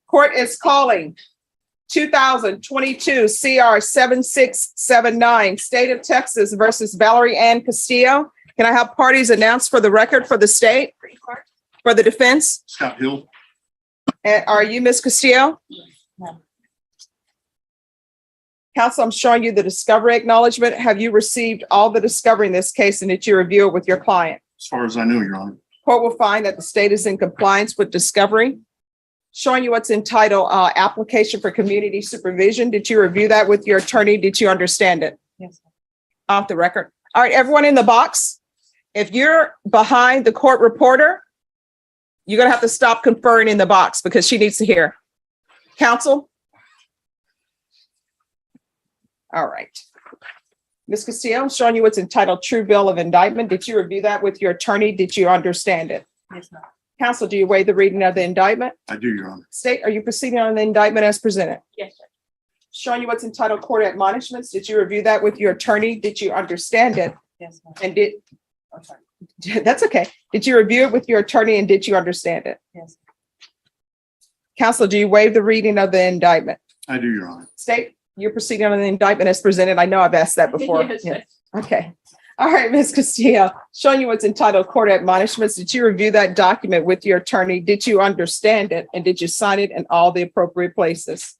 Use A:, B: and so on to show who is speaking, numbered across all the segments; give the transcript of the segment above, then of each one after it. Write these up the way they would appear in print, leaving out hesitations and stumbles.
A: Court is calling 2022 CR 7679, State of Texas versus Valerie Ann Castillo. Can I have parties announced for the record for the state? For the defense?
B: Scott Hill.
A: And are you Ms. Castillo?
C: No.
A: Counsel, I'm showing you the discovery acknowledgement. Have you received all the discovery in this case, and did you review it with your client?
B: As far as I know, Your Honor.
A: Court will find that the state is in compliance with discovery. Showing you what's entitled application for community supervision. Did you review that with your attorney? Did you understand it?
C: Yes.
A: Off the record. All right, everyone in the box, if you're behind the court reporter, you're gonna have to stop conferring in the box because she needs to hear. Counsel? All right. Ms. Castillo, I'm showing you what's entitled true bill of indictment. Did you review that with your attorney? Did you understand it?
C: Yes, ma'am.
A: Counsel, do you waive the reading of the indictment?
B: I do, Your Honor.
A: State, are you proceeding on the indictment as presented?
C: Yes, sir.
A: Showing you what's entitled court admonishments. Did you review that with your attorney? Did you understand it?
C: Yes, ma'am.
A: And I'm sorry. That's okay. Did you review it with your attorney and did you understand it?
C: Yes.
A: Counsel, do you waive the reading of the indictment?
B: I do, Your Honor.
A: State, you're proceeding on the indictment as presented. I know I've asked that before.
C: Yes,
A: Yeah.
C: sir.
A: Okay. All right, Ms. Castillo, showing you what's entitled court admonishments. Did you review that document with your attorney? Did you understand it? And did you sign it in all the appropriate places?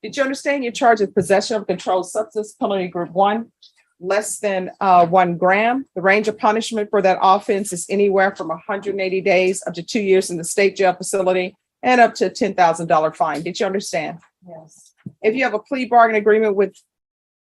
A: Did you understand you're charged with possession of a controlled substance, penalty group 1, less than 1 gram? The range of punishment for that offense is anywhere from 180 days up to 2 years in the state jail facility and up to a $10,000 fine. Did you understand?
C: Yes.
A: If you have a plea bargain agreement with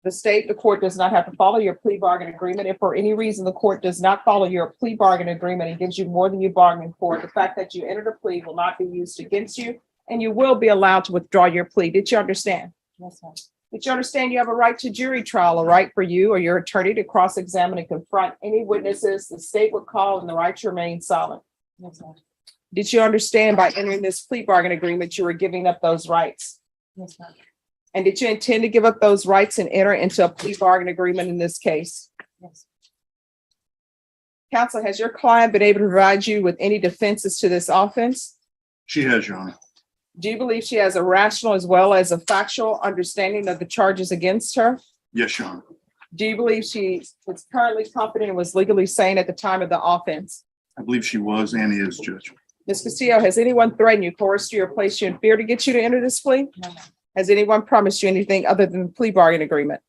A: the state, the court does not have to follow your plea bargain agreement. If for any reason the court does not follow your plea bargain agreement and gives you more than you bargained for, the fact that you entered a plea will not be used against you, and you will be allowed to withdraw your plea. Did you understand?
C: Yes, ma'am.
A: Did you understand you have a right to jury trial, a right for you or your attorney to cross-examine and confront any witnesses the state would call, and the right to remain silent?
C: Yes, ma'am.
A: Did you understand by entering this plea bargain agreement, you were giving up those rights?
C: Yes, ma'am.
A: And did you intend to give up those rights and enter into a plea bargain agreement in this case?
C: Yes.
A: Counsel, has your client been able to provide you with any defenses to this offense?
B: She has, Your Honor.
A: Do you believe she has a rational as well as a factual understanding of the charges against her?
B: Yes, Your Honor.
A: Do you believe she is currently competent and was legally sane at the time of the offense?
B: I believe she was and is, Judge.
A: Ms. Castillo, has anyone threatened you, coerced you, or placed you in fear to get you to enter this plea?
C: No, ma'am.
A: Has anyone promised you anything other than the plea bargain agreement?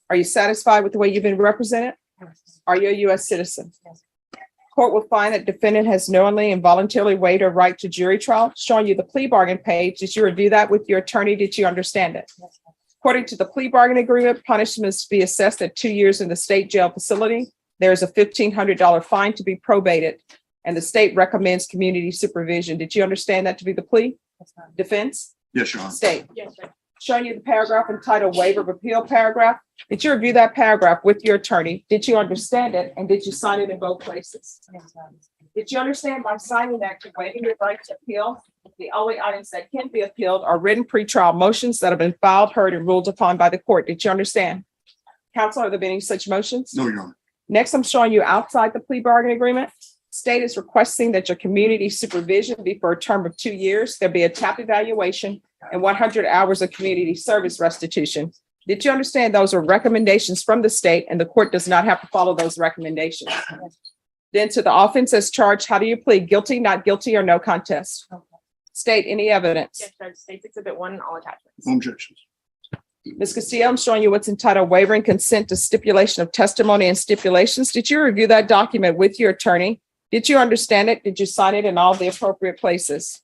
A: Are you satisfied with the way you've been represented?
C: Yes.
A: Are you a U.S. citizen?
C: Yes.
A: Court will find that defendant has knowingly and voluntarily waived her right to jury trial. Showing you the plea bargain page. Did you review that with your attorney? Did you understand it?
C: Yes, ma'am.
A: According to the plea bargain agreement, punishment is to be assessed at 2 years in the state jail facility. There is a $1,500 fine to be probated, and the state recommends community supervision. Did you understand that to be the plea?
C: Yes, ma'am.
A: Defense?
B: Yes, Your Honor.
A: State.
C: Yes, sir.
A: Showing you the paragraph entitled waiver of appeal paragraph. Did you review that paragraph with your attorney? Did you understand it? And did you sign it in both places?
C: Yes, ma'am.
A: Did you understand by signing that you're waiving your right to appeal? The only items that can be appealed are written pretrial motions that have been filed, heard, and ruled upon by the court. Did you understand? Counsel, are there been any such motions?
B: No, Your Honor.
A: Next, I'm showing you outside the plea bargain agreement. State is requesting that your community supervision be for a term of 2 years. There'll be a TAP evaluation and 100 hours of community service restitution. Did you understand those are recommendations from the state and the court does not have to follow those recommendations? Then to the offense as charged, how do you plead? Guilty, not guilty, or no contest?
C: Okay.
A: State, any evidence?
C: Yes, Judge. States Exhibit 1 and all attachments.
B: No objections.
A: Ms. Castillo, I'm showing you what's entitled waiver and consent to stipulation of testimony and stipulations. Did you review that document with your attorney? Did you understand it? Did you sign it in all the appropriate places?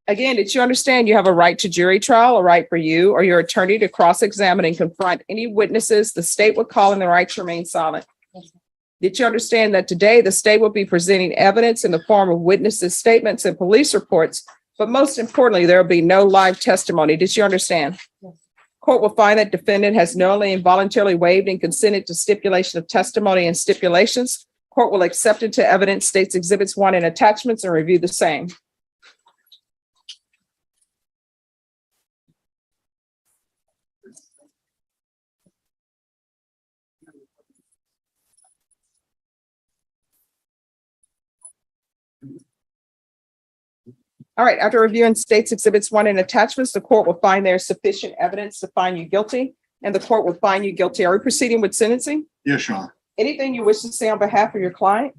A: Again, did you understand you have a right to jury trial, a right for you or your attorney to cross-examine and confront any witnesses the state would call, and the right to remain silent?
C: Yes, ma'am.
A: Did you understand that today the state will be presenting evidence in the form of witnesses' statements and police reports, but most importantly, there will be no live testimony? Did you understand?
C: Yes.
A: Court will find that defendant has knowingly and voluntarily waived and consented to stipulation of testimony and stipulations. Court will accept into evidence states exhibits 1 and attachments and review the same. All right, after reviewing states exhibits 1 and attachments, the court will find there is sufficient evidence to find you guilty, and the court will find you guilty. Are we proceeding with sentencing?
B: Yes, Your Honor.
A: Anything you wish to say on behalf of your client?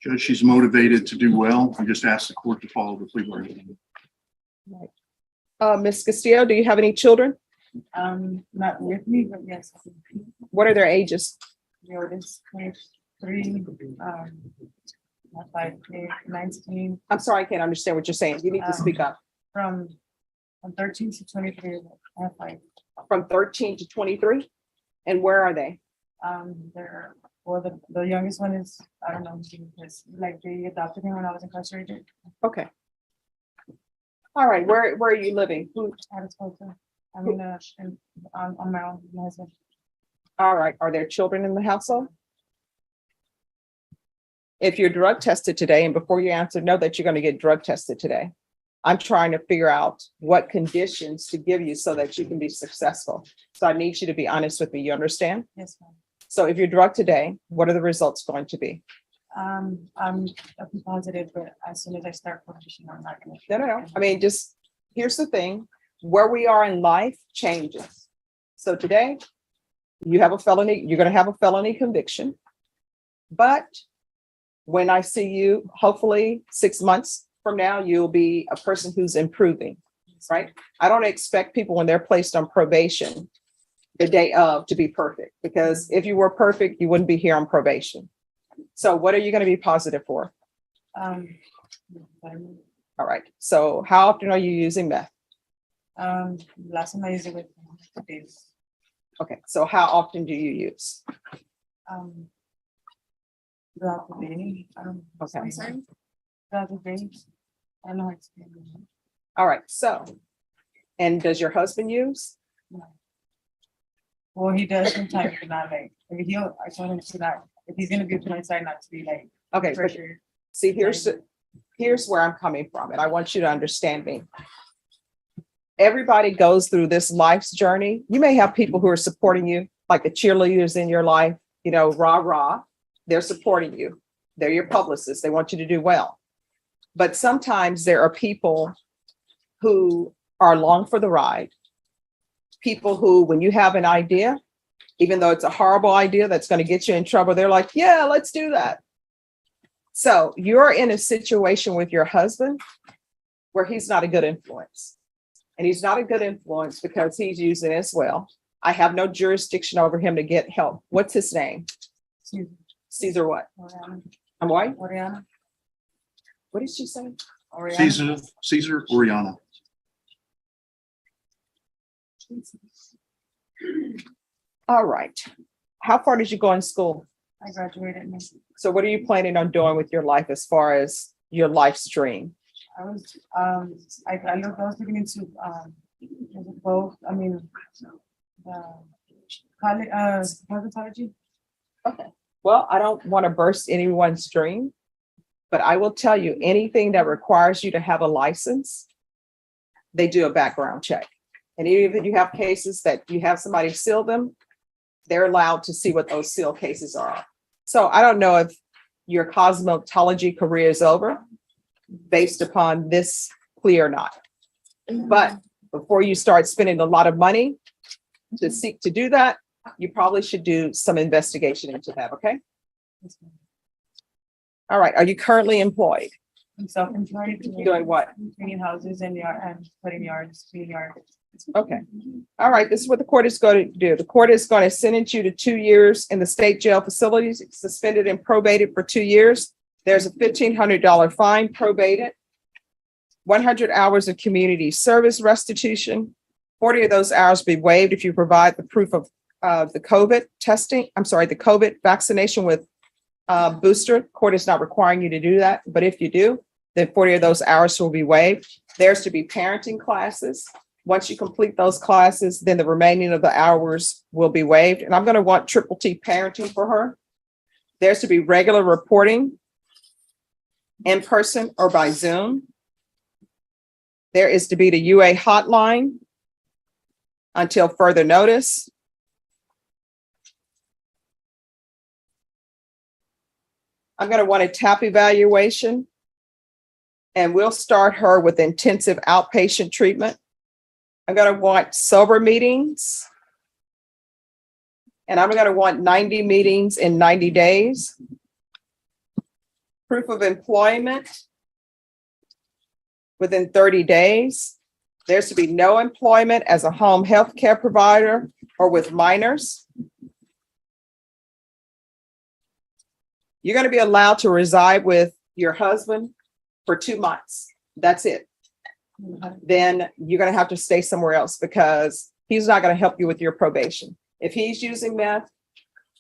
B: Judge, she's motivated to do well. I just asked the court to follow the plea bargain.
A: Ms. Castillo, do you have any children?
C: Not with me, but yes.
A: What are their ages?
C: The oldest 23, not 5, 19,
A: I'm sorry, I can't understand what you're saying. You need to speak up.
C: from 13 to 23. I have 5.
A: From 13 to 23? And where are they?
C: They're, well, the youngest one is, I don't know, because like they adopted him when I was incarcerated.
A: Okay. All right, where are you living? Who?
C: I had spoke to. I mean, on my own, my husband.
A: All right, are there children in the household? If you're drug tested today, and before you answer, know that you're going to get drug tested today. I'm trying to figure out what conditions to give you so that you can be successful. So I need you to be honest with me. You understand?
C: Yes, ma'am.
A: So if you're drugged today, what are the results going to be?
C: I'm positive, but as soon as I start probation, I'm not gonna.
A: No. I mean, just, here's the thing, where we are in life changes. So today, you have a felony, you're gonna have a felony conviction. But when I see you, hopefully 6 months from now, you'll be a person who's improving, right? I don't expect people when they're placed on probation the day of to be perfect, because if you were perfect, you wouldn't be here on probation. So what are you going to be positive for? All right. So how often are you using meth?
C: Last time I used it with Dave.
A: Okay. So how often do you use?
C: Throughout the day.
A: Okay.
C: I'm sorry? Throughout the day. I don't know how to explain it.
A: All right. So, and does your husband use?
C: Well, he does sometimes, but not like, I mean, I told him to not, if he's gonna be put inside, not to be like
A: Okay. But
C: pressure.
A: see, here's where I'm coming from, and I want you to understand me. Everybody goes through this life's journey. You may have people who are supporting you, like the cheerleaders in your life, you know, rah, rah. They're supporting you. They're your publicists. They want you to do well. But sometimes there are people who are along for the ride. People who, when you have an idea, even though it's a horrible idea that's going to get you in trouble, they're like, yeah, let's do that. So you're in a situation with your husband where he's not a good influence. And he's not a good influence because he's using it as well. I have no jurisdiction over him to get help. What's his name? Caesar what?
C: Oriana.
A: I'm white.
C: Oriana.
A: What did she say?
C: Oriana.
B: Caesar Oriana.
A: All right. How far did you go in school?
C: I graduated.
A: So what are you planning on doing with your life as far as your life's dream?
C: I was looking into both. I mean, college, cosmetology.
A: Okay. Well, I don't want to burst anyone's dream, but I will tell you, anything that requires you to have a license, they do a background check. And even if you have cases that you have somebody seal them, they're allowed to see what those seal cases are. So I don't know if your cosmetology career is over based upon this plea or not. But before you start spending a lot of money to seek to do that, you probably should do some investigation into that, okay? All right, are you currently employed?
C: I'm self-employed.
A: Doing what?
C: Cleaning houses and yard and putting yards, cleaning yards.
A: Okay. All right, this is what the court is going to do. The court is going to sentence you to 2 years in the state jail facilities, suspended and probated for 2 years. There's a $1,500 fine, probated, 100 hours of community service restitution. 40 of those hours be waived if you provide the proof of the COVID testing. I'm sorry, the COVID vaccination with booster. Court is not requiring you to do that, but if you do, then 40 of those hours will be waived. There's to be parenting classes. Once you complete those classes, then the remaining of the hours will be waived. And I'm going to want triple T parenting for her. There's to be regular reporting in person or by Zoom. There is to be the UA hotline until further notice. I'm going to want a TAP evaluation And we'll start her with intensive outpatient treatment. I'm going to want sober meetings. And I'm going to want 90 meetings in 90 days. Proof of employment within 30 days. There's to be no employment as a home health care provider or with minors. You're going to be allowed to reside with your husband for 2 months. That's it. Then you're going to have to stay somewhere else because he's not going to help you with your probation. If he's using meth,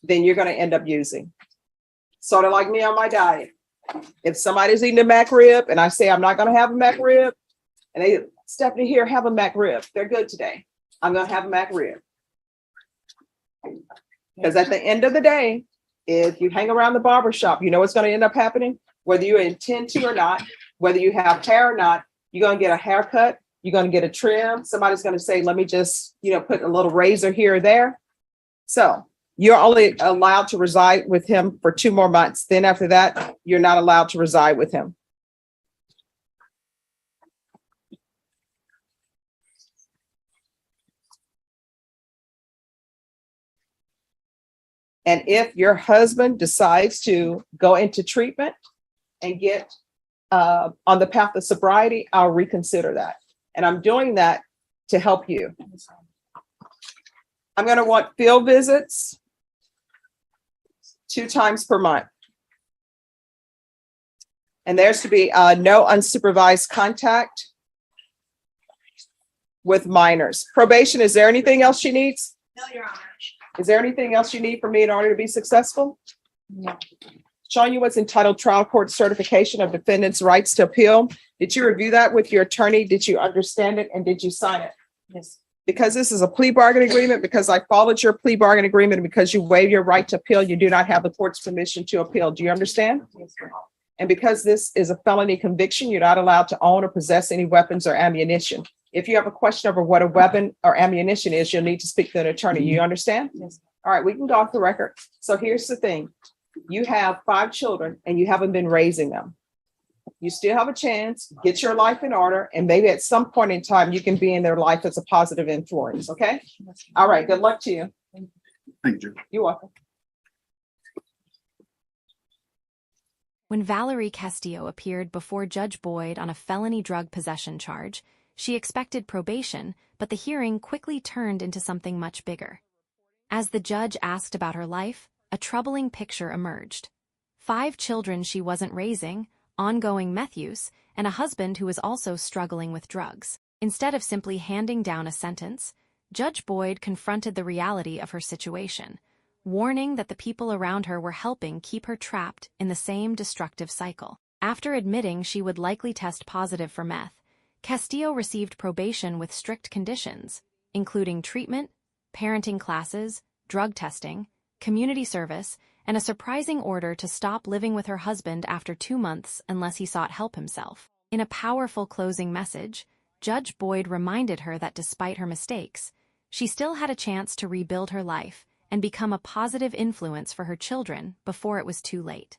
A: then you're going to end up using. Sort of like me on my diet. If somebody's eating a mac rib and I say I'm not going to have a mac rib, and they, Stephanie, here, have a mac rib. They're good today. I'm going to have a mac rib. Because at the end of the day, if you hang around the barber shop, you know what's going to end up happening? Whether you intend to or not, whether you have hair or not, you're going to get a haircut. You're going to get a trim. Somebody's going to say, let me just, put a little razor here or there. So you're only allowed to reside with him for 2 more months. Then after that, you're not allowed to reside with him. And if your husband decides to go into treatment and get on the path of sobriety, I'll reconsider that. And I'm doing that to help you. I'm going to want field visits 2 times per month. And there's to be no unsupervised contact with minors. Probation, is there anything else she needs?
D: No, Your Honor.
A: Is there anything else you need from me in order to be successful?
C: No.
A: Showing you what's entitled Trial Court Certification of Defendant's Rights to Appeal. Did you review that with your attorney? Did you understand it? And did you sign it?
C: Yes.
A: Because this is a plea bargain agreement, because I followed your plea bargain agreement, and because you waive your right to appeal, you do not have the court's permission to appeal. Do you understand?
C: Yes, Your Honor.
A: And because this is a felony conviction, you're not allowed to own or possess any weapons or ammunition. If you have a question over what a weapon or ammunition is, you'll need to speak to an attorney. You understand?
C: Yes.
A: All right, we can go off the record. So here's the thing. You have 5 children and you haven't been raising them. You still have a chance, get your life in order, and maybe at some point in time, you can be in their life as a positive influence, okay? All right, good luck to you.
B: Thank you.
A: You're welcome.
E: When Valerie Castillo appeared before Judge Boyd on a felony drug possession charge, she expected probation, but the hearing quickly turned into something much bigger. As the judge asked about her life, a troubling picture emerged. 5 children she wasn't raising, ongoing meth use, and a husband who was also struggling with drugs. Instead of simply handing down a sentence, Judge Boyd confronted the reality of her situation, warning that the people around her were helping keep her trapped in the same destructive cycle. After admitting she would likely test positive for meth, Castillo received probation with strict conditions, including treatment, parenting classes, drug testing, community service, and a surprising order to stop living with her husband after 2 months unless he sought help himself. In a powerful closing message, Judge Boyd reminded her that despite her mistakes, she still had a chance to rebuild her life and become a positive influence for her children before it was too late.